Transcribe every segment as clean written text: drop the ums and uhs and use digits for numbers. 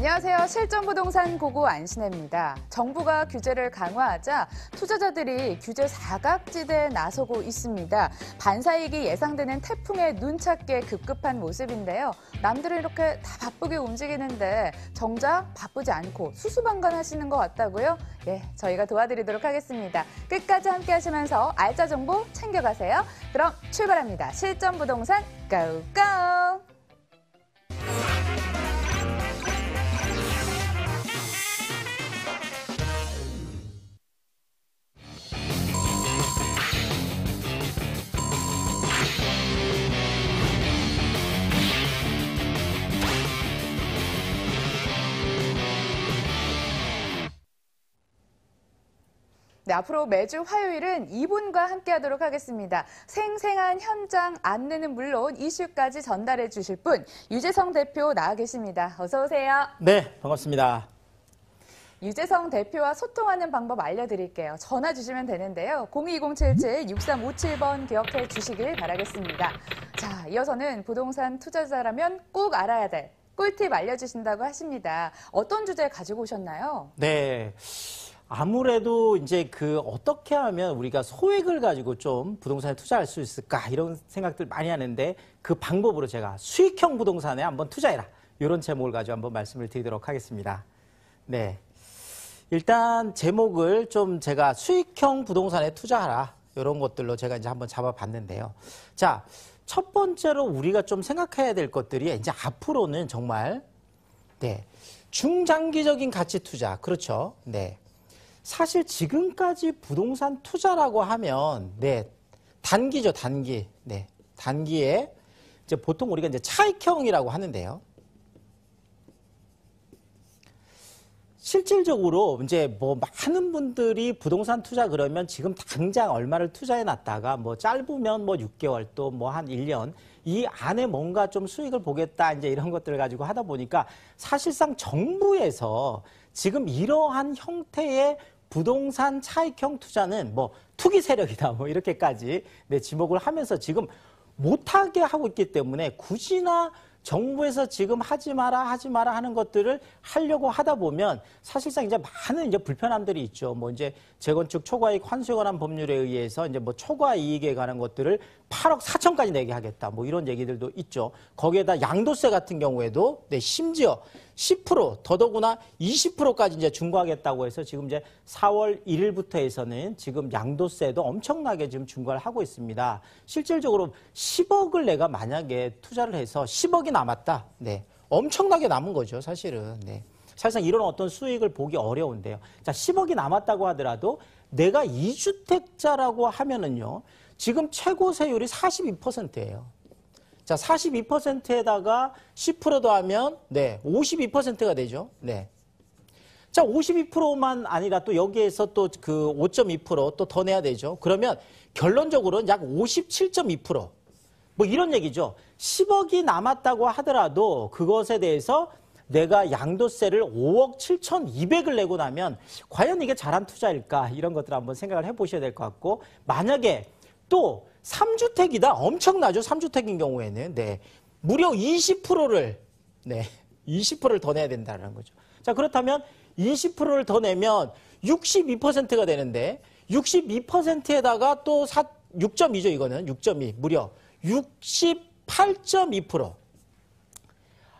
안녕하세요. 실전부동산 고고 안신혜입니다. 정부가 규제를 강화하자 투자자들이 규제 사각지대에 나서고 있습니다. 반사이익이 예상되는 태풍에 눈찾기에 급급한 모습인데요. 남들은 이렇게 다 바쁘게 움직이는데 정작 바쁘지 않고 수수방관하시는 것 같다고요? 예, 저희가 도와드리도록 하겠습니다. 끝까지 함께 하시면서 알짜 정보 챙겨가세요. 그럼 출발합니다. 실전부동산 고고! 네, 앞으로 매주 화요일은 이분과 함께하도록 하겠습니다. 생생한 현장 안내는 물론 이슈까지 전달해 주실 분, 유재성 대표 나와 계십니다. 어서 오세요. 네, 반갑습니다. 유재성 대표와 소통하는 방법 알려드릴게요. 전화 주시면 되는데요. 02077-6357번 기억해 주시길 바라겠습니다. 자, 이어서는 부동산 투자자라면 꼭 알아야 될 꿀팁 알려주신다고 하십니다. 어떤 주제 가지고 오셨나요? 네. 아무래도 이제 어떻게 하면 우리가 소액을 가지고 좀 부동산에 투자할 수 있을까 이런 생각들 많이 하는데 그 방법으로 제가 수익형 부동산에 한번 투자해라 이런 제목을 가지고 한번 말씀을 드리도록 하겠습니다. 네. 일단 제목을 좀 제가 수익형 부동산에 투자하라 이런 것들로 제가 이제 한번 잡아봤는데요. 자, 첫 번째로 우리가 좀 생각해야 될 것들이 이제 앞으로는 정말 네. 중장기적인 가치 투자. 그렇죠. 네. 사실 지금까지 부동산 투자라고 하면, 네, 단기죠, 단기. 네, 단기에, 이제 보통 우리가 이제 차익형이라고 하는데요. 실질적으로 이제 뭐 많은 분들이 부동산 투자 그러면 지금 당장 얼마를 투자해 놨다가 뭐 짧으면 뭐 6개월 또 뭐 한 1년 이 안에 뭔가 좀 수익을 보겠다 이제 이런 것들을 가지고 하다 보니까 사실상 정부에서 지금 이러한 형태의 부동산 차익형 투자는 뭐 투기 세력이다 뭐 이렇게까지 네, 지목을 하면서 지금 못하게 하고 있기 때문에 굳이나 정부에서 지금 하지 마라 하는 것들을 하려고 하다 보면 사실상 이제 많은 이제 불편함들이 있죠. 뭐 이제 재건축 초과이익 환수에 관한 법률에 의해서 이제 뭐 초과이익에 관한 것들을 8억 4천까지 내게 하겠다. 뭐 이런 얘기들도 있죠. 거기에다 양도세 같은 경우에도 네, 심지어 10% 더더구나 20%까지 이제 중과하겠다고 해서 지금 이제 4월 1일부터 해서는 지금 양도세도 엄청나게 지금 중과를 하고 있습니다. 실질적으로 10억을 내가 만약에 투자를 해서 10억이 남았다. 네. 엄청나게 남은 거죠, 사실은. 네. 사실상 이런 어떤 수익을 보기 어려운데요. 자, 10억이 남았다고 하더라도 내가 2주택자라고 하면은요. 지금 최고 세율이 42%예요. 자, 42%에다가 10% 더하면 네, 52%가 되죠. 네. 자, 52%만 아니라 또 여기에서 또 그 5.2% 또 더 내야 되죠. 그러면 결론적으로는 약 57.2%. 뭐 이런 얘기죠. 10억이 남았다고 하더라도 그것에 대해서 내가 양도세를 5억 7,200을 내고 나면 과연 이게 잘한 투자일까? 이런 것들 한번 생각을 해보셔야 될 것 같고 만약에 또 3주택이다. 엄청나죠. 3주택인 경우에는. 네. 무려 20%를, 네. 20%를 더 내야 된다는 거죠. 자, 그렇다면 20%를 더 내면 62%가 되는데 62%에다가 또 6.2죠. 이거는 6.2. 무려 68.2%.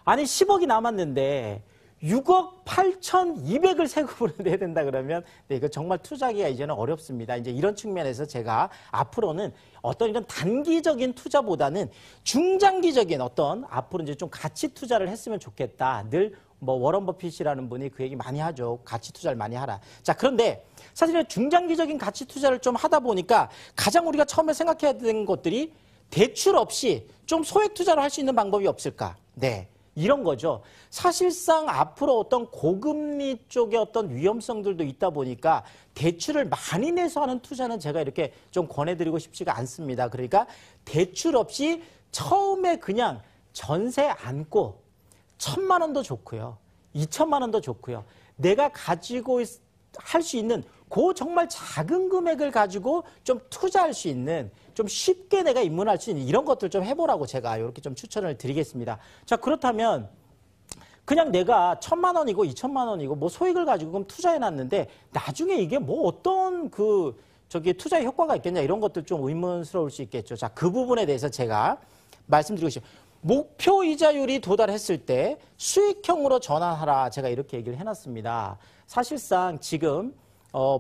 아니, 10억이 남았는데 6억 8,200을 세금으로 내야 된다 그러면 네, 이거 정말 투자하기가 이제는 어렵습니다. 이제 이런 측면에서 제가 앞으로는 어떤 이런 단기적인 투자보다는 중장기적인 어떤 앞으로 이제 좀 가치 투자를 했으면 좋겠다. 늘 뭐 워런 버핏이라는 분이 그 얘기 많이 하죠. 가치 투자를 많이 하라. 자, 그런데 사실 중장기적인 가치 투자를 좀 하다 보니까 가장 우리가 처음에 생각해야 되는 것들이 대출 없이 좀 소액 투자를 할 수 있는 방법이 없을까? 네. 이런 거죠. 사실상 앞으로 어떤 고금리 쪽에 어떤 위험성들도 있다 보니까 대출을 많이 내서 하는 투자는 제가 이렇게 좀 권해드리고 싶지가 않습니다. 그러니까 대출 없이 처음에 그냥 전세 안고 1,000만 원도 좋고요. 2천만 원도 좋고요. 내가 가지고 할 수 있는 그 정말 작은 금액을 가지고 좀 투자할 수 있는 좀 쉽게 내가 입문할 수 있는 이런 것들 좀 해보라고 제가 이렇게 좀 추천을 드리겠습니다. 자, 그렇다면 그냥 내가 1,000만 원이고 2,000만 원이고 뭐 소액을 가지고 그럼 투자해 놨는데 나중에 이게 뭐 어떤 투자 효과가 있겠냐 이런 것들 좀 의문스러울 수 있겠죠. 자, 그 부분에 대해서 제가 말씀드리고 싶어요. 목표 이자율이 도달했을 때 수익형으로 전환하라. 제가 이렇게 얘기를 해놨습니다. 사실상 지금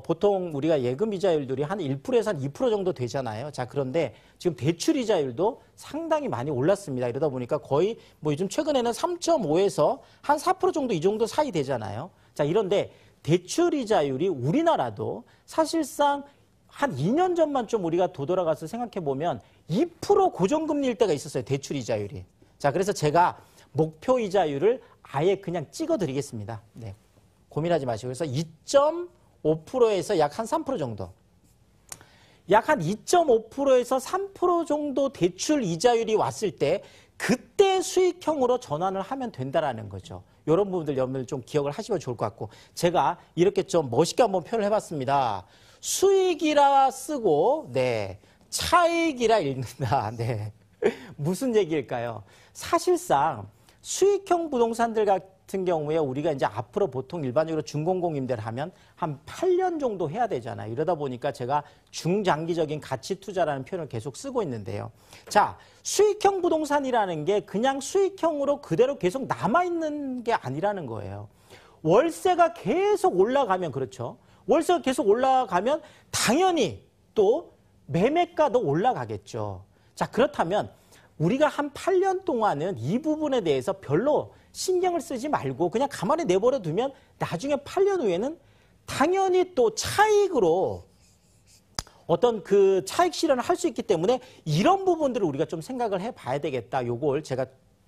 보통 우리가 예금 이자율들이 한 1%에서 한 2% 정도 되잖아요. 자, 그런데 지금 대출 이자율도 상당히 많이 올랐습니다. 이러다 보니까 거의 뭐 요즘 최근에는 3.5에서 한 4% 정도 이 정도 사이 되잖아요. 자, 이런데 대출 이자율이 우리나라도 사실상 한 2년 전만 좀 우리가 되돌아가서 생각해 보면 2% 고정금리일 때가 있었어요. 대출 이자율이. 자, 그래서 제가 목표 이자율을 아예 그냥 찍어 드리겠습니다. 네. 고민하지 마시고. 그래서 2.5%에서 약 한 3% 정도. 약 한 2.5%에서 3% 정도 대출 이자율이 왔을 때 그때 수익형으로 전환을 하면 된다라는 거죠. 이런 부분들 여러분들 좀 기억을 하시면 좋을 것 같고 제가 이렇게 좀 멋있게 한번 표현을 해봤습니다. 수익이라 쓰고 네 차익이라 읽는다. 네. 무슨 얘기일까요? 사실상 수익형 부동산들 같은 경우에 우리가 이제 앞으로 보통 일반적으로 준공공 임대를 하면 한 8년 정도 해야 되잖아요. 이러다 보니까 제가 중장기적인 가치 투자라는 표현을 계속 쓰고 있는데요. 자, 수익형 부동산이라는 게 그냥 수익형으로 그대로 계속 남아있는 게 아니라는 거예요. 월세가 계속 올라가면 그렇죠. 월세가 계속 올라가면 당연히 또 매매가도 올라가겠죠. 자, 그렇다면 우리가 한 8년 동안은 이 부분에 대해서 별로 신경을 쓰지 말고 그냥 가만히 내버려 두면 나중에 8년 후에는 당연히 또 차익으로 어떤 그 차익 실현을 할 수 있기 때문에 이런 부분들을 우리가 좀 생각을 해봐야 되겠다. 요걸 제가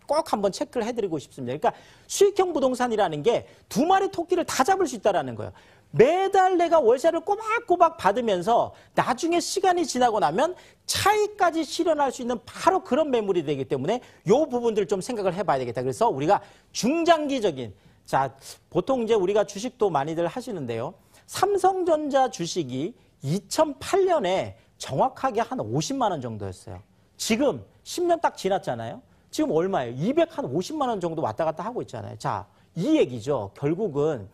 꼭 한번 체크를 해드리고 싶습니다. 그러니까 수익형 부동산이라는 게 두 마리 토끼를 다 잡을 수 있다는 거예요. 매달 내가 월세를 꼬박꼬박 받으면서 나중에 시간이 지나고 나면 차익까지 실현할 수 있는 바로 그런 매물이 되기 때문에 이 부분들을 좀 생각을 해봐야 되겠다. 그래서 우리가 중장기적인, 자, 보통 이제 우리가 주식도 많이들 하시는데요. 삼성전자 주식이 2008년에 정확하게 한 50만 원 정도였어요. 지금 10년 딱 지났잖아요. 지금 얼마예요? 250만 원 정도 왔다 갔다 하고 있잖아요. 자, 이 얘기죠. 결국은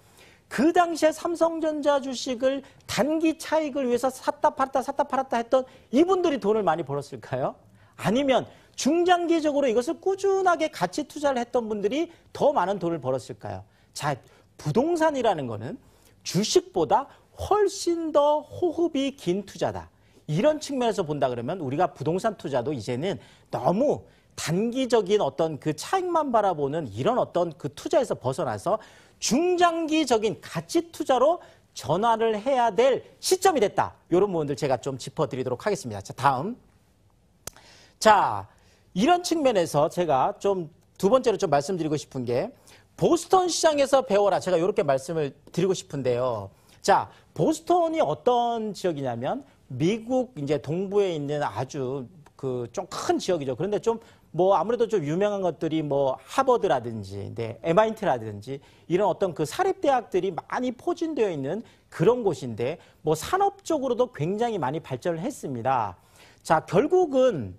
그 당시에 삼성전자 주식을 단기 차익을 위해서 샀다 팔았다 했던 이분들이 돈을 많이 벌었을까요? 아니면 중장기적으로 이것을 꾸준하게 가치 투자를 했던 분들이 더 많은 돈을 벌었을까요? 자, 부동산이라는 거는 주식보다 훨씬 더 호흡이 긴 투자다. 이런 측면에서 본다 그러면 우리가 부동산 투자도 이제는 너무 단기적인 어떤 그 차익만 바라보는 이런 어떤 그 투자에서 벗어나서 중장기적인 가치 투자로 전환을 해야 될 시점이 됐다. 이런 부분들 제가 좀 짚어드리도록 하겠습니다. 자, 다음. 자, 이런 측면에서 제가 좀 두 번째로 좀 말씀드리고 싶은 게 보스턴 시장에서 배워라. 제가 이렇게 말씀을 드리고 싶은데요. 자, 보스턴이 어떤 지역이냐면 미국 이제 동부에 있는 아주 그 좀 큰 지역이죠. 그런데 좀 뭐 아무래도 좀 유명한 것들이 뭐 하버드라든지, 네, MIT라든지 이런 어떤 그 사립대학들이 많이 포진되어 있는 그런 곳인데 뭐 산업적으로도 굉장히 많이 발전을 했습니다. 자, 결국은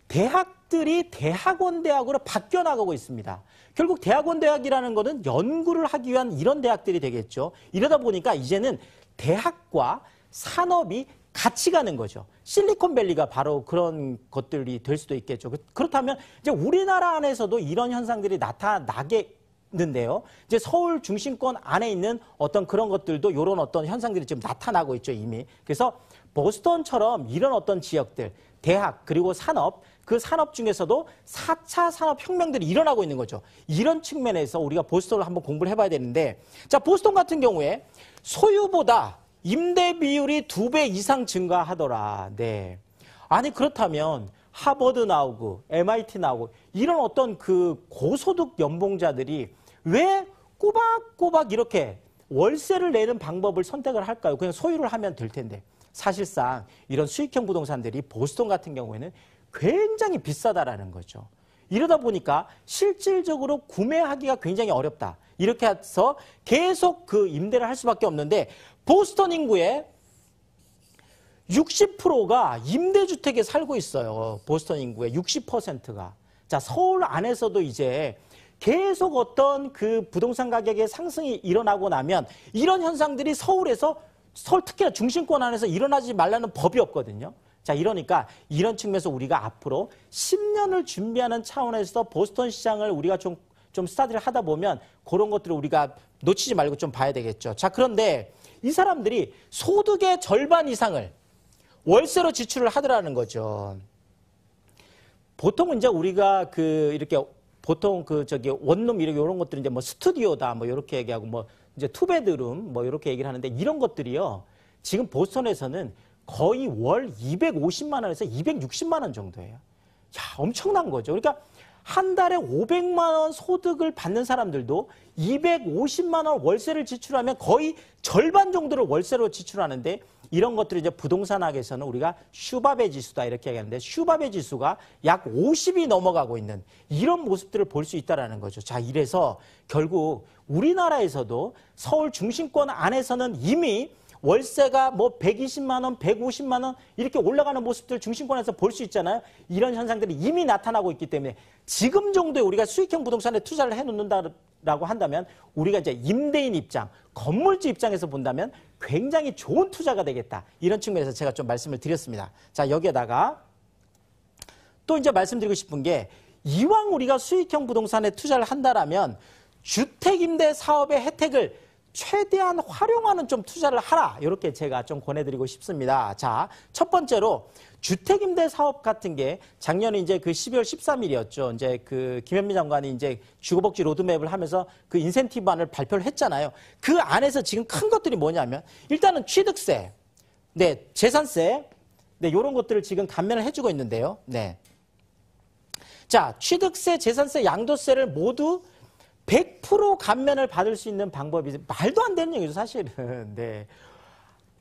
대학들이 대학원 대학으로 바뀌어 나가고 있습니다. 결국 대학원 대학이라는 것은 연구를 하기 위한 이런 대학들이 되겠죠. 이러다 보니까 이제는 대학과 산업이 같이 가는 거죠. 실리콘밸리가 바로 그런 것들이 될 수도 있겠죠. 그렇다면 이제 우리나라 안에서도 이런 현상들이 나타나겠는데요. 이제 서울 중심권 안에 있는 어떤 그런 것들도 이런 어떤 현상들이 지금 나타나고 있죠, 이미. 그래서 보스턴처럼 이런 어떤 지역들, 대학 그리고 산업, 그 산업 중에서도 4차 산업혁명들이 일어나고 있는 거죠. 이런 측면에서 우리가 보스턴을 한번 공부를 해봐야 되는데, 자, 보스턴 같은 경우에 소유보다 임대 비율이 2배 이상 증가하더라. 네. 아니, 그렇다면 하버드 나오고 MIT 나오고 이런 어떤 그 고소득 연봉자들이 왜 꼬박꼬박 이렇게 월세를 내는 방법을 선택을 할까요? 그냥 소유를 하면 될 텐데. 사실상 이런 수익형 부동산들이 보스턴 같은 경우에는 굉장히 비싸다라는 거죠. 이러다 보니까 실질적으로 구매하기가 굉장히 어렵다. 이렇게 해서 계속 그 임대를 할 수밖에 없는데 보스턴 인구의 60%가 임대주택에 살고 있어요. 보스턴 인구의 60%가. 자, 서울 안에서도 이제 계속 어떤 그 부동산 가격의 상승이 일어나고 나면 이런 현상들이 서울에서 서울 특히나 중심권 안에서 일어나지 말라는 법이 없거든요. 자, 이러니까 이런 측면에서 우리가 앞으로 10년을 준비하는 차원에서 보스턴 시장을 우리가 좀 스타디를 하다 보면 그런 것들을 우리가 놓치지 말고 좀 봐야 되겠죠. 자, 그런데 이 사람들이 소득의 절반 이상을 월세로 지출을 하더라는 거죠. 보통 이제 우리가 이렇게 보통 원룸 이런 것들은 이제 뭐 스튜디오다 뭐 이렇게 얘기하고 뭐 이제 투베드룸 뭐 이렇게 얘기를 하는데 이런 것들이요. 지금 보스턴에서는 거의 월 250만 원에서 260만 원 정도예요. 야, 엄청난 거죠. 그러니까 한 달에 500만 원 소득을 받는 사람들도 250만 원 월세를 지출하면 거의 절반 정도를 월세로 지출하는데 이런 것들을 이제 부동산학에서는 우리가 슈바베 지수다 이렇게 얘기하는데 슈바베 지수가 약 50이 넘어가고 있는 이런 모습들을 볼 수 있다는 거죠. 자, 이래서 결국 우리나라에서도 서울 중심권 안에서는 이미 월세가 뭐 120만 원, 150만 원 이렇게 올라가는 모습들 중심권에서 볼 수 있잖아요. 이런 현상들이 이미 나타나고 있기 때문에 지금 정도에 우리가 수익형 부동산에 투자를 해놓는다라고 한다면 우리가 이제 임대인 입장, 건물주 입장에서 본다면 굉장히 좋은 투자가 되겠다. 이런 측면에서 제가 좀 말씀을 드렸습니다. 자, 여기에다가 또 이제 말씀드리고 싶은 게 이왕 우리가 수익형 부동산에 투자를 한다라면 주택임대 사업의 혜택을 최대한 활용하는 좀 투자를 하라. 이렇게 제가 좀 권해드리고 싶습니다. 자, 첫 번째로 주택임대 사업 같은 게 작년에 이제 그 12월 13일이었죠. 이제 그 김현미 장관이 이제 주거복지 로드맵을 하면서 그 인센티브안을 발표를 했잖아요. 그 안에서 지금 큰 것들이 뭐냐면 일단은 취득세, 네, 재산세, 네, 이런 것들을 지금 감면을 해주고 있는데요. 네. 자, 취득세, 재산세, 양도세를 모두 100% 감면을 받을 수 있는 방법이 말도 안 되는 얘기죠, 사실은. 네.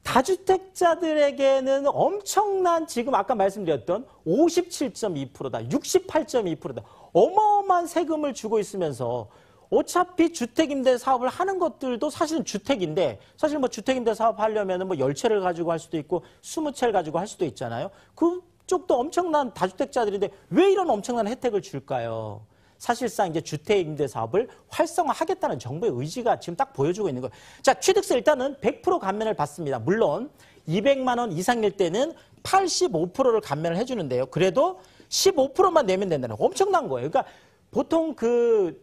다주택자들에게는 엄청난 지금 아까 말씀드렸던 57.2%다, 68.2%다. 어마어마한 세금을 주고 있으면서 어차피 주택임대 사업을 하는 것들도 사실은 주택인데 사실 뭐 주택임대 사업 하려면 뭐 10채를 가지고 할 수도 있고 20채를 가지고 할 수도 있잖아요. 그쪽도 엄청난 다주택자들인데 왜 이런 엄청난 혜택을 줄까요? 사실상 이제 주택임대 사업을 활성화하겠다는 정부의 의지가 지금 딱 보여주고 있는 거예요. 자, 취득세 일단은 100% 감면을 받습니다. 물론 200만 원 이상일 때는 85%를 감면을 해주는데요. 그래도 15%만 내면 된다는 거. 엄청난 거예요. 그러니까 보통 그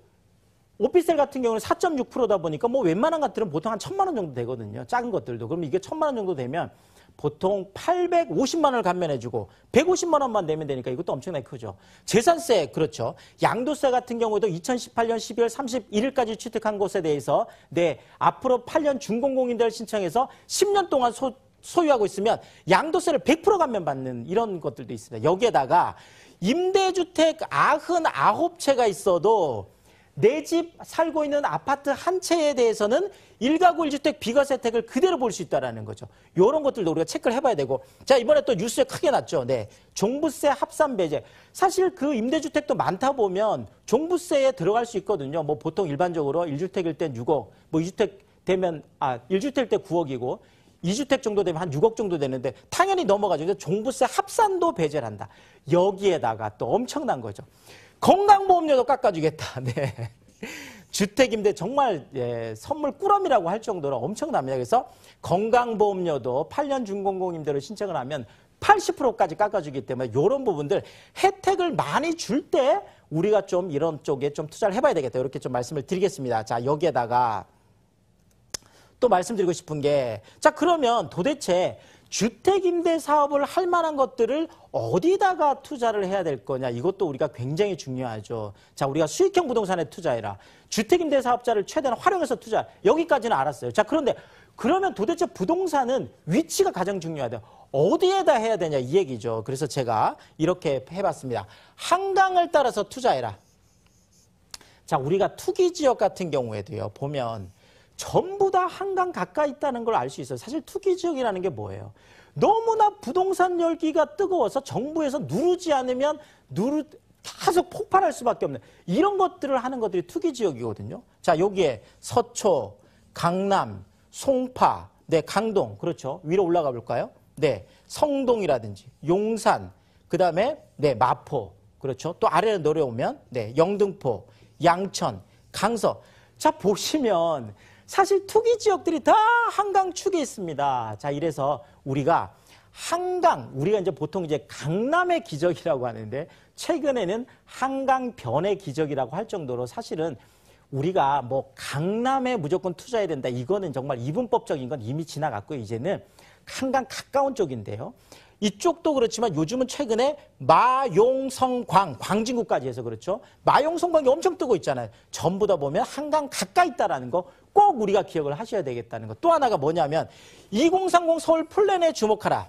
오피스텔 같은 경우는 4.6%다 보니까 뭐 웬만한 것들은 보통 한 1,000만 원 정도 되거든요. 작은 것들도. 그럼 이게 1,000만 원 정도 되면 보통 850만 원을 감면해주고 150만 원만 내면 되니까 이것도 엄청나게 크죠. 재산세, 그렇죠. 양도세 같은 경우도 2018년 12월 31일까지 취득한 곳에 대해서 네, 앞으로 8년 준공공인들 신청해서 10년 동안 소유하고 있으면 양도세를 100% 감면받는 이런 것들도 있습니다. 여기에다가 임대주택 99채가 있어도 내 집 살고 있는 아파트 한 채에 대해서는 1가구 1주택 비과세 혜택을 그대로 볼 수 있다는 거죠. 이런 것들도 우리가 체크를 해봐야 되고. 자, 이번에 또 뉴스에 크게 났죠. 네, 종부세 합산 배제. 사실 그 임대주택도 많다 보면 종부세에 들어갈 수 있거든요. 뭐 보통 일반적으로 1주택일 땐 6억, 뭐 2주택 되면 1주택일 때 9억이고 2주택 정도 되면 한 6억 정도 되는데 당연히 넘어가죠. 종부세 합산도 배제를 한다. 여기에다가 또 엄청난 거죠. 건강보험료도 깎아주겠다. 네. 주택임대 정말 선물 꾸러미라고 할 정도로 엄청납니다. 그래서 건강보험료도 8년 준공공임대로 신청을 하면 80%까지 깎아주기 때문에 이런 부분들 혜택을 많이 줄 때 우리가 좀 이런 쪽에 좀 투자를 해봐야 되겠다. 이렇게 좀 말씀을 드리겠습니다. 자, 여기에다가 또 말씀드리고 싶은 게 자, 그러면 도대체 주택임대 사업을 할 만한 것들을 어디다가 투자를 해야 될 거냐. 이것도 우리가 굉장히 중요하죠. 자, 우리가 수익형 부동산에 투자해라. 주택임대 사업자를 최대한 활용해서 투자. 여기까지는 알았어요. 자, 그런데 그러면 도대체 부동산은 위치가 가장 중요하다. 어디에다 해야 되냐 이 얘기죠. 그래서 제가 이렇게 해봤습니다. 한강을 따라서 투자해라. 자, 우리가 투기지역 같은 경우에도요. 보면 전부 다 한강 가까이 있다는 걸 알 수 있어요. 사실 투기지역이라는 게 뭐예요? 너무나 부동산 열기가 뜨거워서 정부에서 누르지 않으면 계속 폭발할 수밖에 없는 이런 것들을 하는 것들이 투기지역이거든요. 자, 여기에 서초, 강남, 송파, 네, 강동, 그렇죠. 위로 올라가 볼까요? 네, 성동이라든지 용산, 그 다음에 네, 마포, 그렇죠. 또 아래로 내려오면 네, 영등포, 양천, 강서. 자, 보시면 사실 투기 지역들이 다 한강 축에 있습니다. 자, 이래서 우리가 한강, 우리가 이제 보통 이제 강남의 기적이라고 하는데 최근에는 한강 변의 기적이라고 할 정도로 사실은 우리가 뭐 강남에 무조건 투자해야 된다. 이거는 정말 이분법적인 건 이미 지나갔고요. 이제는 한강 가까운 쪽인데요. 이쪽도 그렇지만 요즘은 최근에 마용성광, 광진구까지 해서 그렇죠. 마용성광이 엄청 뜨고 있잖아요. 전부 다 보면 한강 가까이 있다라는 거 꼭 우리가 기억을 하셔야 되겠다는 거. 또 하나가 뭐냐면 2030 서울 플랜에 주목하라.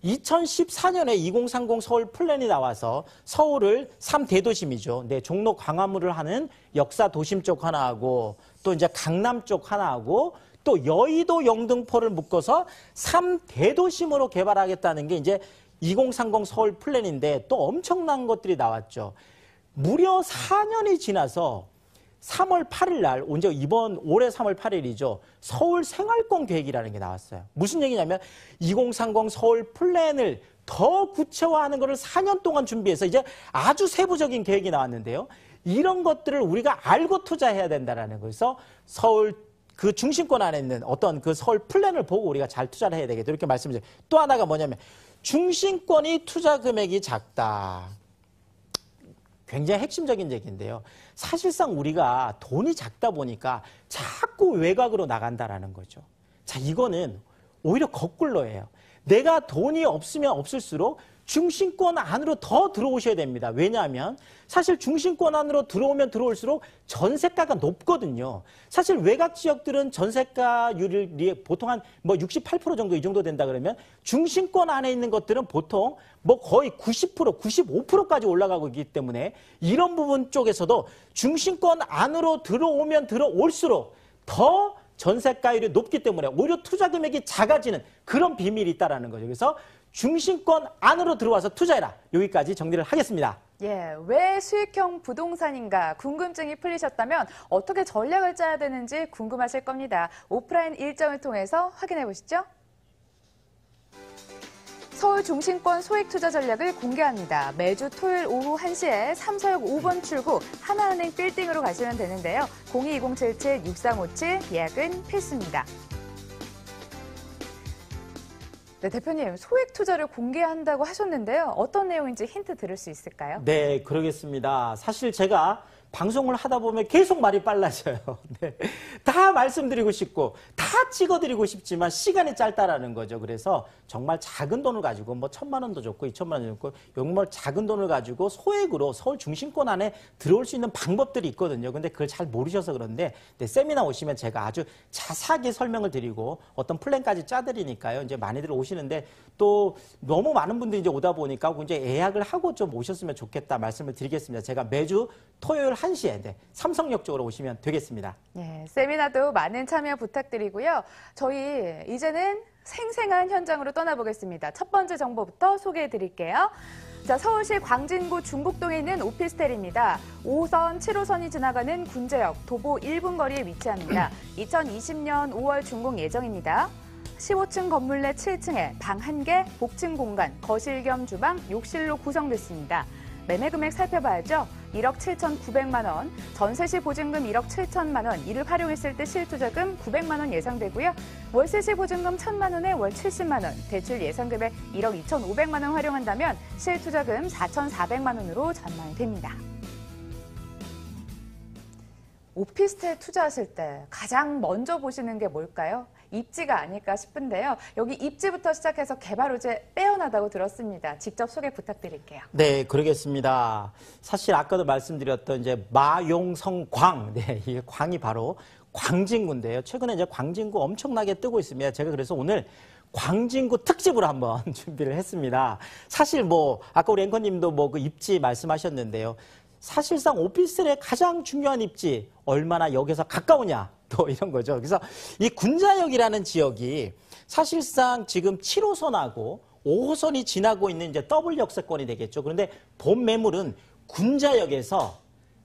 2014년에 2030 서울 플랜이 나와서 서울을 3대도심이죠. 네, 종로 광화문을 하는 역사 도심 쪽 하나 하고 또 이제 강남 쪽 하나 하고 또 여의도 영등포를 묶어서 3대도심으로 개발하겠다는 게 이제 2030 서울 플랜인데 또 엄청난 것들이 나왔죠. 무려 4년이 지나서 3월 8일 날, 언제 이번 올해 3월 8일이죠. 서울 생활권 계획이라는 게 나왔어요. 무슨 얘기냐면 2030 서울 플랜을 더 구체화하는 것을 4년 동안 준비해서 이제 아주 세부적인 계획이 나왔는데요. 이런 것들을 우리가 알고 투자해야 된다는 거에서 서울 그 중심권 안에 있는 어떤 그 서울 플랜을 보고 우리가 잘 투자를 해야 되겠다. 이렇게 말씀드려요. 또 하나가 뭐냐면 중심권이 투자 금액이 작다. 굉장히 핵심적인 얘기인데요. 사실상 우리가 돈이 작다 보니까 자꾸 외곽으로 나간다라는 거죠. 자, 이거는 오히려 거꾸로예요. 내가 돈이 없으면 없을수록 중심권 안으로 더 들어오셔야 됩니다. 왜냐하면 사실 중심권 안으로 들어오면 들어올수록 전세가가 높거든요. 사실 외곽 지역들은 전세가율이 보통 한 뭐 68% 정도 이 정도 된다 그러면 중심권 안에 있는 것들은 보통 뭐 거의 90%, 95%까지 올라가고 있기 때문에 이런 부분 쪽에서도 중심권 안으로 들어오면 들어올수록 더 전세가율이 높기 때문에 오히려 투자 금액이 작아지는 그런 비밀이 있다는 거죠. 그래서 중심권 안으로 들어와서 투자해라. 여기까지 정리를 하겠습니다. 예, 왜 수익형 부동산인가 궁금증이 풀리셨다면 어떻게 전략을 짜야 되는지 궁금하실 겁니다. 오프라인 일정을 통해서 확인해 보시죠. 서울 중심권 소액 투자 전략을 공개합니다. 매주 토요일 오후 1시에 삼서역 5번 출구 하나은행 빌딩으로 가시면 되는데요. 022077-6357 예약은 필수입니다. 네, 대표님, 소액 투자를 공개한다고 하셨는데요. 어떤 내용인지 힌트 들을 수 있을까요? 네, 그러겠습니다. 사실 제가 방송을 하다 보면 계속 말이 빨라져요. 네. 다 말씀드리고 싶고 다 찍어드리고 싶지만 시간이 짧다라는 거죠. 그래서 정말 작은 돈을 가지고 뭐 1,000만 원도 좋고 2,000만 원도 좋고 정말 작은 돈을 가지고 소액으로 서울 중심권 안에 들어올 수 있는 방법들이 있거든요. 근데 그걸 잘 모르셔서 그런데 네, 세미나 오시면 제가 아주 자세하게 설명을 드리고 어떤 플랜까지 짜드리니까요. 이제 많이들 오시는데 또 너무 많은 분들이 이제 오다 보니까 이제 예약을 하고 좀 오셨으면 좋겠다 말씀을 드리겠습니다. 제가 매주 토요일 1시에 네, 삼성역 쪽으로 오시면 되겠습니다. 네, 세미나도 많은 참여 부탁드리고요. 저희 이제는 생생한 현장으로 떠나보겠습니다. 첫 번째 정보부터 소개해 드릴게요. 자, 서울시 광진구 중북동에 있는 오피스텔입니다. 5호선, 7호선이 지나가는 군제역, 도보 1분 거리에 위치합니다. 2020년 5월 준공 예정입니다. 15층 건물 내 7층에 방 1개, 복층 공간, 거실 겸 주방, 욕실로 구성됐습니다. 매매 금액 살펴봐야죠. 1억 7,900만 원, 전세 시 보증금 1억 7천만 원, 이를 활용했을 때 실투자금 900만 원 예상되고요. 월세 시 보증금 1,000만 원에 월 70만 원, 대출 예상금액 1억 2,500만 원 활용한다면 실투자금 4,400만 원으로 전망이 됩니다. 오피스텔 투자하실 때 가장 먼저 보시는 게 뭘까요? 입지가 아닐까 싶은데요. 여기 입지부터 시작해서 개발 호재 빼어나다고 들었습니다. 직접 소개 부탁드릴게요. 네, 그러겠습니다. 사실 아까도 말씀드렸던 이제 마용성광, 네, 이게 광이 바로 광진구인데요. 최근에 이제 광진구 엄청나게 뜨고 있습니다. 제가 그래서 오늘 광진구 특집으로 한번 준비를 했습니다. 사실 뭐 아까 우리 앵커님도 뭐 그 입지 말씀하셨는데요. 사실상 오피스텔의 가장 중요한 입지 얼마나 역에서 가까우냐 또 이런 거죠. 그래서 이 군자역이라는 지역이 사실상 지금 7호선하고 5호선이 지나고 있는 이제 더블 역세권이 되겠죠. 그런데 본 매물은 군자역에서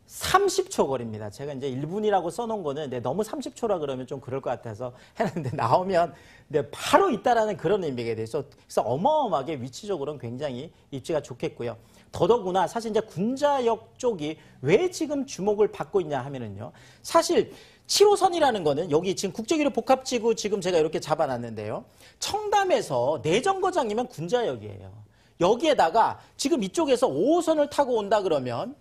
30초 거리입니다. 제가 이제 1분이라고 써놓은 거는 네, 너무 30초라 그러면 좀 그럴 것 같아서 해놨는데 나오면 네, 바로 있다라는 그런 의미가 돼서 그래서 어마어마하게 위치적으로는 굉장히 입지가 좋겠고요. 더더구나 사실 이제 군자역 쪽이 왜 지금 주목을 받고 있냐 하면은요. 사실 7호선이라는 거는 여기 지금 국제기류 복합지구 지금 제가 이렇게 잡아놨는데요. 청담에서 내정거장이면 군자역이에요. 여기에다가 지금 이쪽에서 5호선을 타고 온다 그러면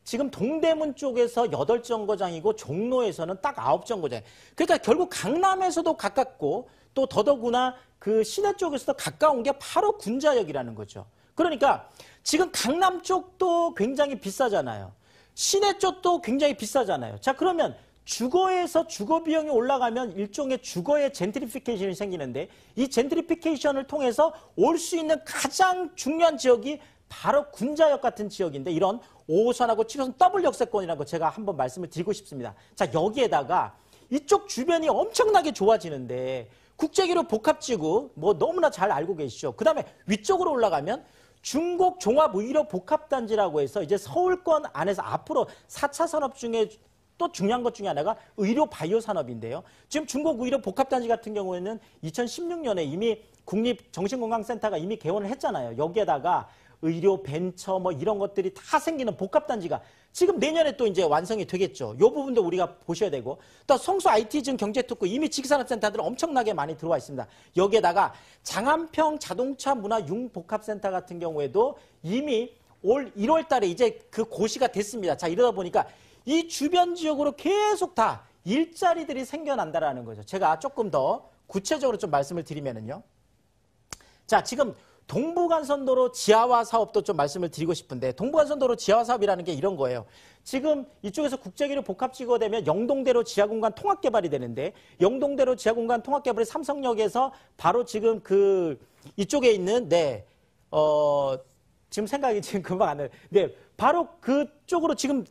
지금 동대문 쪽에서 8정거장이고 종로에서는 딱 9정거장. 그러니까 결국 강남에서도 가깝고 또 더더구나 그 시내 쪽에서도 가까운 게 바로 군자역이라는 거죠. 그러니까 지금 강남 쪽도 굉장히 비싸잖아요. 시내 쪽도 굉장히 비싸잖아요. 자, 그러면 주거에서 주거 비용이 올라가면 일종의 주거의 젠트리피케이션이 생기는데 이 젠트리피케이션을 통해서 올 수 있는 가장 중요한 지역이 바로 군자역 같은 지역인데 이런 5호선하고 7호선 더블 역세권이라는 거 제가 한번 말씀을 드리고 싶습니다. 자, 여기에다가 이쪽 주변이 엄청나게 좋아지는데 국제기류 복합지구 뭐 너무나 잘 알고 계시죠. 그 다음에 위쪽으로 올라가면 중곡 종합의료 복합단지라고 해서 이제 서울권 안에서 앞으로 4차 산업 중에 또 중요한 것 중에 하나가 의료 바이오 산업인데요. 지금 중곡 의료 복합단지 같은 경우에는 2016년에 이미 국립정신건강센터가 이미 개원을 했잖아요. 여기에다가 의료 벤처 뭐 이런 것들이 다 생기는 복합단지가 지금 내년에 또 이제 완성이 되겠죠. 이 부분도 우리가 보셔야 되고 또 성수 IT 등 경제특구 이미 지식산업센터들은 엄청나게 많이 들어와 있습니다. 여기에다가 장안평 자동차 문화 융복합센터 같은 경우에도 이미 올 1월 달에 이제 그 고시가 됐습니다. 자, 이러다 보니까 이 주변 지역으로 계속 다 일자리들이 생겨난다라는 거죠. 제가 조금 더 구체적으로 좀 말씀을 드리면은요. 자, 지금 동부간선도로 지하화 사업도 좀 말씀을 드리고 싶은데 동부간선도로 지하화 사업이라는 게 이런 거예요. 지금 이쪽에서 국제기류 복합지구가 되면 영동대로 지하공간 통합개발이 되는데 영동대로 지하공간 통합개발이 삼성역에서 바로 지금 그 이쪽에 있는 지금 생각이 지금 금방 안 나요. 네, 바로 그쪽으로 지금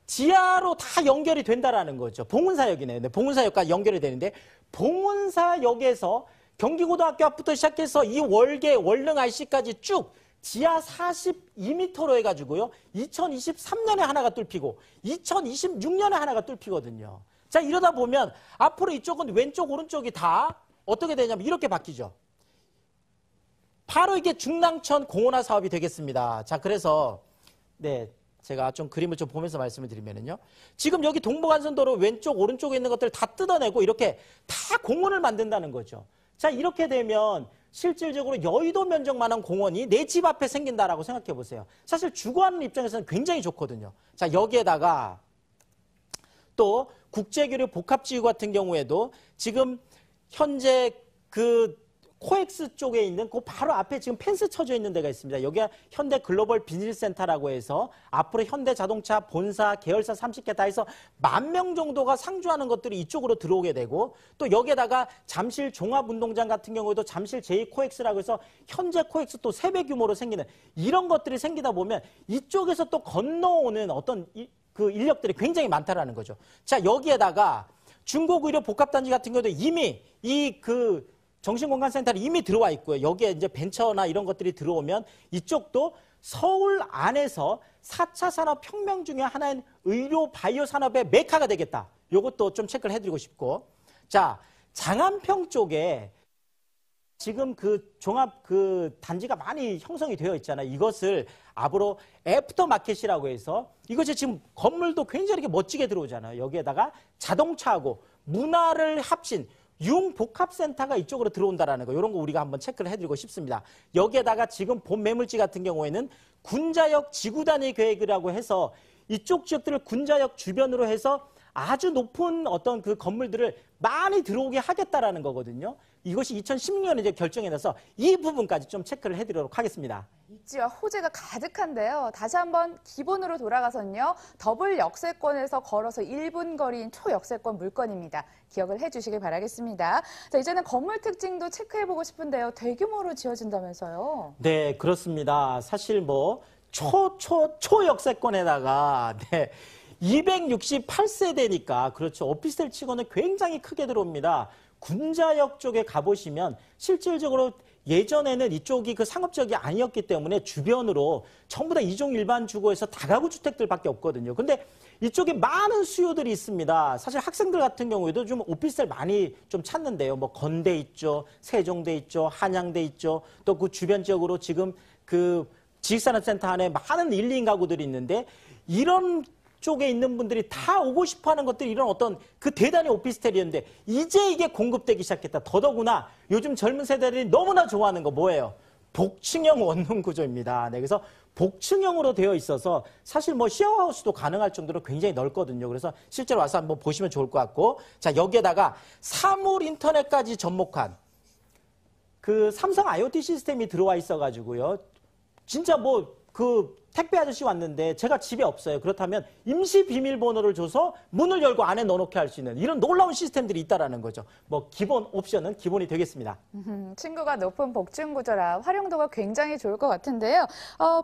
지하로 다 연결이 된다라는 거죠. 봉은사역이네요. 네, 봉은사역과 연결이 되는데 봉은사역에서 경기고등학교 앞부터 시작해서 이 월계, 월릉 IC까지 쭉 지하 42m로 해가지고요. 2023년에 하나가 뚫히고 2026년에 하나가 뚫히거든요. 자, 이러다 보면 앞으로 이쪽은 왼쪽, 오른쪽이 다 어떻게 되냐면 이렇게 바뀌죠. 바로 이게 중랑천 공원화 사업이 되겠습니다. 자, 그래서 네. 제가 좀 그림을 좀 보면서 말씀을 드리면은요. 지금 여기 동부간선도로 왼쪽, 오른쪽에 있는 것들을 다 뜯어내고 이렇게 다 공원을 만든다는 거죠. 자, 이렇게 되면 실질적으로 여의도 면적만한 공원이 내 집 앞에 생긴다라고 생각해 보세요. 사실 주거하는 입장에서는 굉장히 좋거든요. 자, 여기에다가 또 국제기류 복합지구 같은 경우에도 지금 현재 그 코엑스 쪽에 있는 그 바로 앞에 지금 펜스 쳐져 있는 데가 있습니다. 여기가 현대 글로벌 비즈니스센터라고 해서 앞으로 현대자동차 본사, 계열사 30개 다 해서 10,000명 정도가 상주하는 것들이 이쪽으로 들어오게 되고 또 여기에다가 잠실 종합운동장 같은 경우에도 잠실 제2코엑스라고 해서 현재 코엑스 또 3배 규모로 생기는 이런 것들이 생기다 보면 이쪽에서 또 건너오는 어떤 그 인력들이 굉장히 많다라는 거죠. 자, 여기에다가 중곡의료 복합단지 같은 경우도 이미 정신건강센터는 이미 들어와 있고요. 여기에 이제 벤처나 이런 것들이 들어오면 이쪽도 서울 안에서 4차 산업혁명 중에 하나인 의료 바이오 산업의 메카가 되겠다. 이것도 좀 체크를 해드리고 싶고. 자, 장안평 쪽에 지금 그 종합 그 단지가 많이 형성이 되어 있잖아요. 이것을 앞으로 애프터마켓이라고 해서 이것이 지금 건물도 굉장히 이렇게 멋지게 들어오잖아요. 여기에다가 자동차하고 문화를 합친 융복합센터가 이쪽으로 들어온다라는 거, 이런 거 우리가 한번 체크를 해드리고 싶습니다. 여기에다가 지금 본 매물지 같은 경우에는 군자역 지구단위 계획이라고 해서 이쪽 지역들을 군자역 주변으로 해서 아주 높은 어떤 그 건물들을 많이 들어오게 하겠다라는 거거든요. 이것이 2016년에 이제 결정이 나서 이 부분까지 좀 체크를 해드리도록 하겠습니다. 입지와 호재가 가득한데요. 다시 한번 기본으로 돌아가서는요. 더블 역세권에서 걸어서 1분 거리인 초역세권 물건입니다. 기억을 해주시길 바라겠습니다. 자, 이제는 건물 특징도 체크해보고 싶은데요. 대규모로 지어진다면서요? 네, 그렇습니다. 사실 뭐 초역세권에다가 268세대니까 그렇죠. 오피스텔 치고는 굉장히 크게 들어옵니다. 군자역 쪽에 가보시면 실질적으로 예전에는 이쪽이 그 상업지역이 아니었기 때문에 주변으로 전부 다 이종 일반 주거에서 다가구 주택들밖에 없거든요. 근데 이쪽에 많은 수요들이 있습니다. 사실 학생들 같은 경우에도 좀 오피스텔 많이 좀 찾는데요. 뭐 건대 있죠, 세종대 있죠, 한양대 있죠. 또 그 주변 지역으로 지금 그 지식산업센터 안에 많은 1, 2인 가구들이 있는데 이런 쪽에 있는 분들이 다 오고 싶어 하는 것들이 이런 어떤 그 대단히 오피스텔이었는데 이제 이게 공급되기 시작했다. 더더구나 요즘 젊은 세대들이 너무나 좋아하는 거 뭐예요? 복층형 원룸 구조입니다. 네, 그래서 복층형으로 되어 있어서 사실 뭐 쉐어하우스도 가능할 정도로 굉장히 넓거든요. 그래서 실제로 와서 한번 보시면 좋을 것 같고, 자, 여기에다가 사물 인터넷까지 접목한 그 삼성 IoT 시스템이 들어와 있어가지고요. 진짜 뭐 그 택배 아저씨 왔는데 제가 집에 없어요. 그렇다면 임시 비밀번호를 줘서 문을 열고 안에 넣어놓게 할 수 있는 이런 놀라운 시스템들이 있다라는 거죠. 뭐 기본 옵션은 기본이 되겠습니다. 층고가 높은 복층 구조라 활용도가 굉장히 좋을 것 같은데요.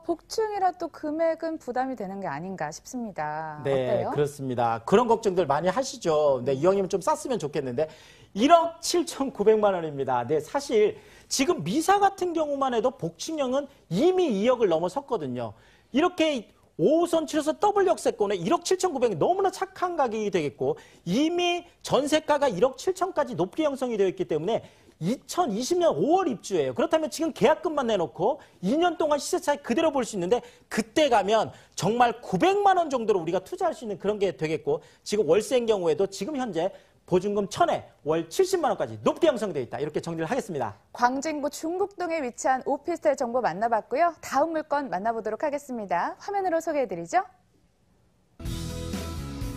복층이라 또 금액은 부담이 되는 게 아닌가 싶습니다. 네, 어때요? 그렇습니다. 그런 걱정들 많이 하시죠. 네, 이왕이면 좀 쌌으면 좋겠는데 1억 7,900만 원입니다. 네, 사실 지금 미사 같은 경우만 해도 복층형은 이미 2억을 넘어섰거든요. 이렇게 5호선 7호선 더블 역세권에 1억 7,900이 너무나 착한 가격이 되겠고 이미 전세가가 1억 7천까지 높게 형성이 되어 있기 때문에 2020년 5월 입주예요. 그렇다면 지금 계약금만 내놓고 2년 동안 시세 차익 그대로 볼 수 있는데 그때 가면 정말 900만 원 정도로 우리가 투자할 수 있는 그런 게 되겠고 지금 월세인 경우에도 지금 현재 보증금 1,000에 월 70만 원까지 높게 형성되어 있다. 이렇게 정리를 하겠습니다. 광진구 중북동에 위치한 오피스텔 정보 만나봤고요. 다음 물건 만나보도록 하겠습니다. 화면으로 소개해드리죠.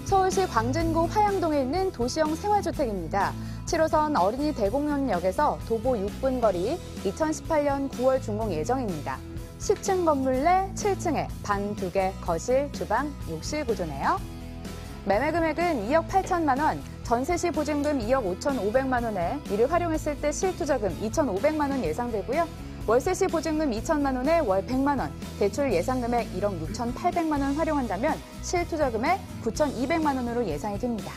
서울시 광진구 화양동에 있는 도시형 생활주택입니다. 7호선 어린이 대공원역에서 도보 6분 거리 2018년 9월 준공 예정입니다. 10층 건물 내 7층에 방 2개, 거실, 주방, 욕실 구조네요. 매매 금액은 2억 8천만 원, 전세 시 보증금 2억 5,500만 원에 이를 활용했을 때 실투자금 2,500만 원 예상되고요. 월세 시 보증금 2천만 원에 월 100만 원, 대출 예상 금액 1억 6,800만 원 활용한다면 실투자금액 9,200만 원으로 예상이 됩니다.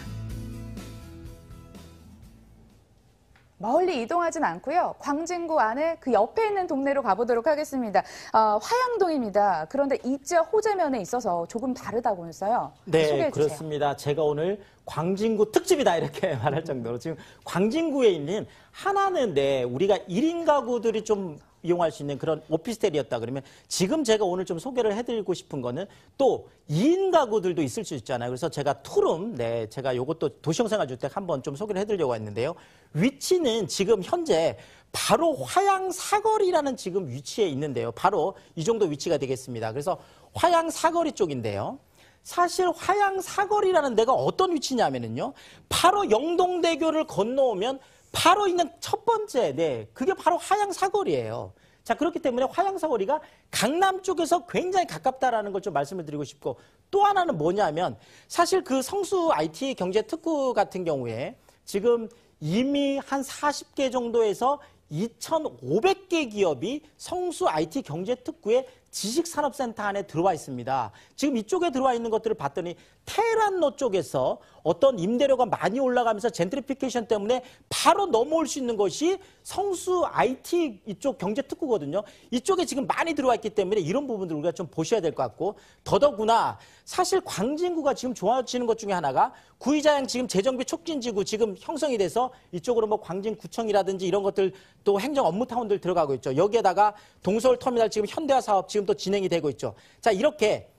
멀리 이동하진 않고요. 광진구 안에 그 옆에 있는 동네로 가보도록 하겠습니다. 화양동입니다. 그런데 입지와 호재면에 있어서 조금 다르다고 했어요. 네, 소개해 주세요. 그렇습니다. 제가 오늘 광진구 특집이다 이렇게 말할 정도로 지금 광진구에 있는 하나는 우리가 1인 가구들이 좀 이용할 수 있는 그런 오피스텔이었다 그러면 지금 제가 오늘 좀 소개를 해드리고 싶은 거는 또 2인 가구들도 있을 수 있잖아요. 그래서 제가 투룸, 제가 이것도 도시형 생활주택 한번 좀 소개를 해드리려고 했는데요. 위치는 지금 현재 바로 화양 사거리라는 지금 위치에 있는데요. 바로 이 정도 위치가 되겠습니다. 그래서 화양 사거리 쪽인데요. 사실 화양 사거리라는 데가 어떤 위치냐면요. 바로 영동대교를 건너오면 바로 있는 첫 번째, 그게 바로 화양 사거리예요. 자, 그렇기 때문에 화양 사거리가 강남 쪽에서 굉장히 가깝다라는 걸 좀 말씀을 드리고 싶고 또 하나는 뭐냐면 사실 그 성수 IT 경제특구 같은 경우에 지금 이미 한 40개 정도에서 2,500개 기업이 성수 IT 경제특구의 지식산업센터 안에 들어와 있습니다. 지금 이쪽에 들어와 있는 것들을 봤더니 테란로 쪽에서 어떤 임대료가 많이 올라가면서 젠트리피케이션 때문에 바로 넘어올 수 있는 것이 성수 IT 이쪽 경제특구거든요. 이쪽에 지금 많이 들어와 있기 때문에 이런 부분들 우리가 좀 보셔야 될 것 같고 더더구나 사실 광진구가 지금 좋아지는 것 중에 하나가 구이자양 지금 재정비 촉진지구 지금 형성이 돼서 이쪽으로 뭐 광진구청이라든지 이런 것들 또 행정 업무타운들 들어가고 있죠. 여기에다가 동서울터미널 지금 현대화 사업 지금 또 진행이 되고 있죠. 자, 이렇게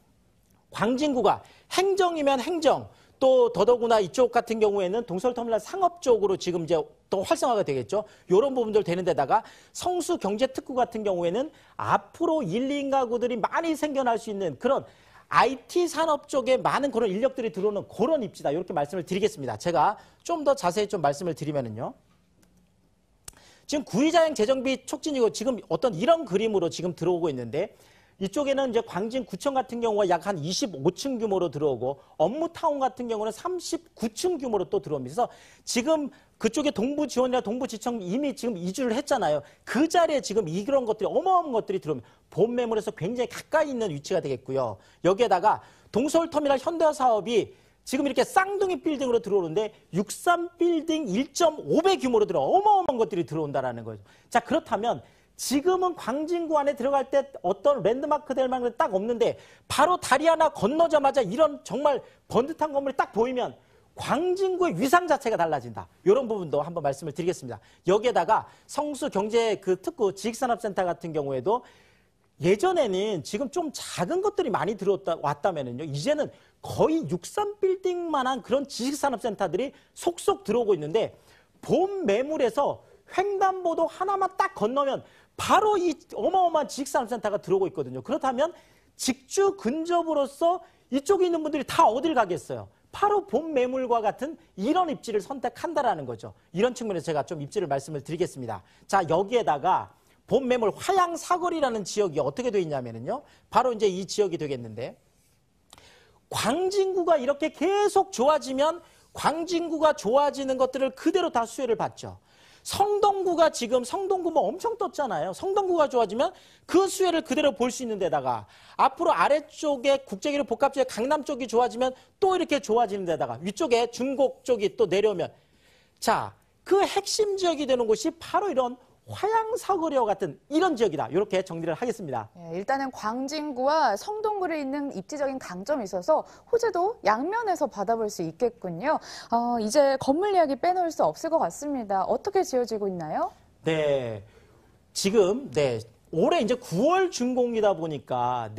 광진구가 행정이면 행정, 또 더더구나 이쪽 같은 경우에는 동서울터미널 상업 쪽으로 지금 이제 또 활성화가 되겠죠. 이런 부분들 되는 데다가 성수 경제특구 같은 경우에는 앞으로 1, 2인 가구들이 많이 생겨날 수 있는 그런 IT 산업 쪽에 많은 그런 인력들이 들어오는 그런 입지다. 이렇게 말씀을 드리겠습니다. 제가 좀 더 자세히 좀 말씀을 드리면은요. 지금 구이자양 재정비 촉진이고 지금 어떤 이런 그림으로 지금 들어오고 있는데 이쪽에는 이제 광진구청 같은 경우가 약 한 25층 규모로 들어오고 업무타운 같은 경우는 39층 규모로 또 들어옵니다. 그래서 지금 그쪽에 동부지원이나 동부지청 이미 지금 이주를 했잖아요. 그 자리에 지금 이런 것들이 어마어마한 것들이 들어옵니다. 본 매물에서 굉장히 가까이 있는 위치가 되겠고요. 여기에다가 동서울터미널 현대화 사업이 지금 이렇게 쌍둥이 빌딩으로 들어오는데 63빌딩 1.5배 규모로 들어 어마어마한 것들이 들어온다라는 거죠. 자, 그렇다면 지금은 광진구 안에 들어갈 때 어떤 랜드마크 될 만한 게 딱 없는데 바로 다리 하나 건너자마자 이런 정말 번듯한 건물이 딱 보이면 광진구의 위상 자체가 달라진다. 이런 부분도 한번 말씀을 드리겠습니다. 여기에다가 성수 경제 그 특구 지식산업센터 같은 경우에도 예전에는 지금 좀 작은 것들이 많이 왔다면은요, 이제는 거의 63빌딩만한 그런 지식산업센터들이 속속 들어오고 있는데, 본 매물에서 횡단보도 하나만 딱 건너면 바로 이 어마어마한 지식산업센터가 들어오고 있거든요. 그렇다면 직주 근접으로서 이쪽에 있는 분들이 다 어딜 가겠어요? 바로 본 매물과 같은 이런 입지를 선택한다라는 거죠. 이런 측면에서 제가 좀 입지를 말씀을 드리겠습니다. 자, 여기에다가 본 매물 화양사거리라는 지역이 어떻게 되어 있냐면요. 바로 이제 이 지역이 되겠는데, 광진구가 이렇게 계속 좋아지면 광진구가 좋아지는 것들을 그대로 다 수혜를 받죠. 성동구가 지금 성동구 뭐 엄청 떴잖아요. 성동구가 좋아지면 그 수혜를 그대로 볼 수 있는 데다가 앞으로 아래쪽에 국제기류 복합지역 강남 쪽이 좋아지면 또 이렇게 좋아지는 데다가 위쪽에 중곡 쪽이 또 내려오면, 자, 그 핵심 지역이 되는 곳이 바로 이런 화양사거리와 같은 이런 지역이다. 이렇게 정리를 하겠습니다. 네, 일단은 광진구와 성동구에 있는 입지적인 강점이 있어서 호재도 양면에서 받아볼 수 있겠군요. 이제 건물 이야기 빼놓을 수 없을 것 같습니다. 어떻게 지어지고 있나요? 네, 지금 올해 이제 9월 준공이다 보니까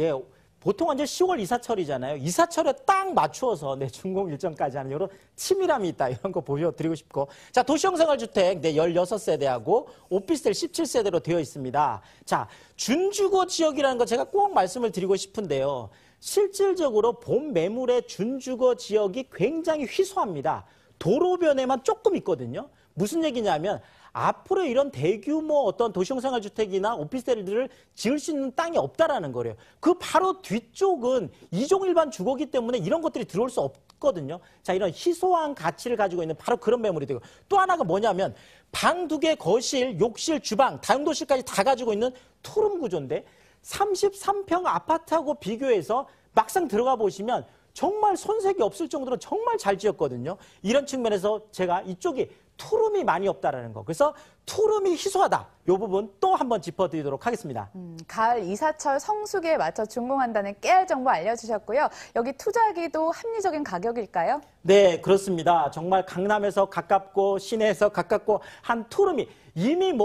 보통 이제 10월 이사철이잖아요. 이사철에 딱 맞추어서 준공 일정까지 하는 이런 치밀함이 있다. 이런 거 보여드리고 싶고. 자, 도시형생활주택 16세대하고 오피스텔 17세대로 되어 있습니다. 자, 준주거 지역이라는 거 제가 꼭 말씀을 드리고 싶은데요. 실질적으로 본 매물의 준주거 지역이 굉장히 희소합니다. 도로변에만 조금 있거든요. 무슨 얘기냐면 앞으로 이런 대규모 어떤 도시형생활주택이나 오피스텔들을 지을 수 있는 땅이 없다라는 거래요. 그 바로 뒤쪽은 이종 일반 주거기 때문에 이런 것들이 들어올 수 없거든요. 자, 이런 희소한 가치를 가지고 있는 바로 그런 매물이 되고, 또 하나가 뭐냐면 방 2개, 거실, 욕실, 주방, 다용도실까지 다 가지고 있는 투룸 구조인데 33평 아파트하고 비교해서 막상 들어가 보시면 정말 손색이 없을 정도로 정말 잘 지었거든요. 이런 측면에서 제가 이쪽이 투룸이 많이 없다라는 거. 그래서 투룸이 희소하다. 이 부분 또 한번 짚어드리도록 하겠습니다. 가을 이사철 성수기에 맞춰 준공한다는 깨알 정보 알려주셨고요. 여기 투자하기도 합리적인 가격일까요? 네, 그렇습니다. 정말 강남에서 가깝고 시내에서 가깝고 한 투룸이 이미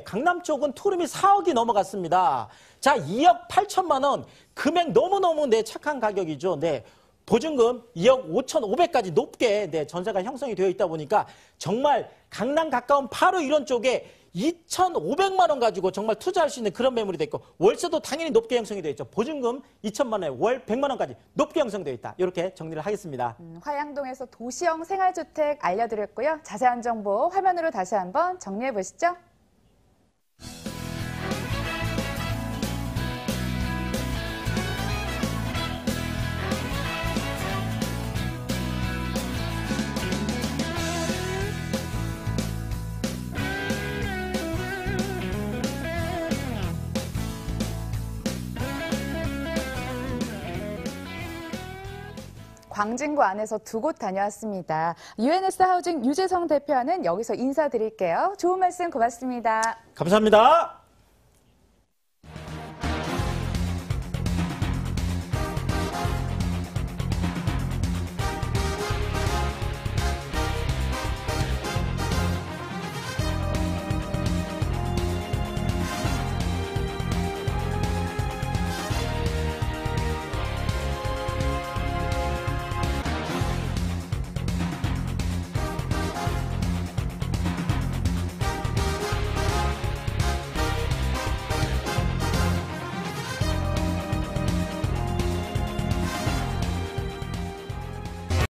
강남 쪽은 투룸이 4억이 넘어갔습니다. 자, 2억 8천만 원. 금액 너무너무 착한 가격이죠. 보증금 2억 5,500까지 높게 전세가 형성이 되어 있다 보니까 정말 강남 가까운 바로 이런 쪽에 2,500만 원 가지고 정말 투자할 수 있는 그런 매물이 됐고, 월세도 당연히 높게 형성이 되어 있죠. 보증금 2천만 원에 월 100만 원까지 높게 형성되어 있다. 이렇게 정리를 하겠습니다. 화양동에서 도시형 생활주택 알려드렸고요. 자세한 정보 화면으로 다시 한번 정리해 보시죠. 광진구 안에서 2곳 다녀왔습니다. UNS 하우징 유재성 대표와는 여기서 인사드릴게요. 좋은 말씀 고맙습니다. 감사합니다.